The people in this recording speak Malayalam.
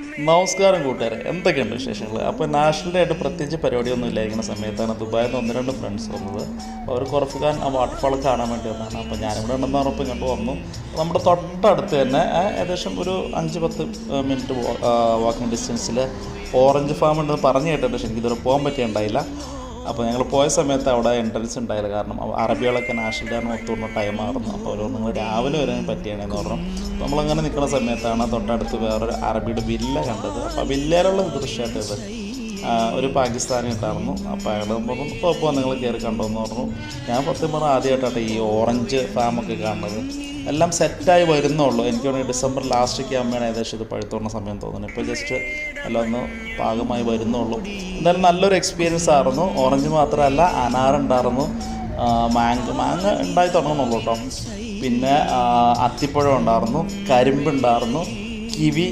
നമസ്കാരം കൂട്ടുകാരെ, എന്തൊക്കെയുണ്ട് വിശേഷങ്ങൾ? അപ്പോൾ നാഷണൽ ഡേ ആയിട്ട് പ്രത്യേകിച്ച് പരിപാടിയൊന്നും ഇല്ലായിരിക്കുന്ന സമയത്താണ് ദുബായിൽ നിന്ന് 1-2 ഫ്രണ്ട്സ് വന്നത്. അവർ കുറഫ്ഖാൻ ആ വാട്ടർഫാൾ കാണാൻ വേണ്ടി വന്നതാണ്. അപ്പോൾ ഞാനിവിടെ ഉണ്ടെന്ന് പറഞ്ഞപ്പോൾ ഇങ്ങോട്ട് വന്നു. നമ്മുടെ തൊട്ടടുത്ത് തന്നെ ഏകദേശം ഒരു 5-10 മിനിറ്റ് വാക്കിംഗ് ഡിസ്റ്റൻസിൽ ഓറഞ്ച് ഫാം ഉണ്ടെന്ന് പറഞ്ഞു കേട്ടിട്ട്, പക്ഷേ എനിക്കിതുവരെ പോകാൻ പറ്റിയുണ്ടായില്ല. അപ്പോൾ ഞങ്ങൾ പോയ സമയത്ത് അവിടെ എൻട്രൻസ് ഉണ്ടായില്ല, കാരണം അറബികളൊക്കെ നാഷണൽ ഡേ ഒത്തുകൂടുന്ന ടൈമായിരുന്നു. അപ്പോൾ അവർ നിങ്ങൾ രാവിലെ വരാൻ പറ്റിയാണെന്ന് പറഞ്ഞു. അപ്പോൾ നമ്മളങ്ങനെ നിൽക്കുന്ന സമയത്താണ് തൊട്ടടുത്ത് വേറൊരു അറബിയുടെ വില്ല കണ്ടത്. അപ്പോൾ വില്ലയിലുള്ള ദൃശ്യമായിട്ട് ഇത് ഒരു പാകിസ്ഥാനി ഉണ്ടായിരുന്നു. അപ്പോൾ അയാൾ പറഞ്ഞു കുഴപ്പമില്ല, നിങ്ങൾ കയറി കണ്ടോന്ന് പറഞ്ഞു. ഞാൻ സത്യം പറഞ്ഞാൽ ആദ്യമായിട്ടാണ് ഈ ഓറഞ്ച് ഫാമൊക്കെ കാണുന്നത്. എല്ലാം സെറ്റായി വരുന്നുള്ളൂ. എനിക്ക് വേണമെങ്കിൽ ഡിസംബർ ലാസ്റ്റേക്ക് ആകുമ്പോഴാണ് ഏകദേശം ഇത് പഴുത്തുന്ന സമയം തോന്നുന്നു. ഇപ്പോൾ ജസ്റ്റ് എല്ലാം ഒന്ന് പാകമായി വരുന്നുള്ളൂ. എന്തായാലും നല്ലൊരു എക്സ്പീരിയൻസ് ആയിരുന്നു. ഓറഞ്ച് മാത്രമല്ല, അനാറുണ്ടായിരുന്നു, മാങ്ങ ഉണ്ടായി തുടങ്ങുന്നുള്ളൂ കേട്ടോ. പിന്നെ അത്തിപ്പഴം ഉണ്ടായിരുന്നു, കരിമ്പുണ്ടായിരുന്നു, കിവി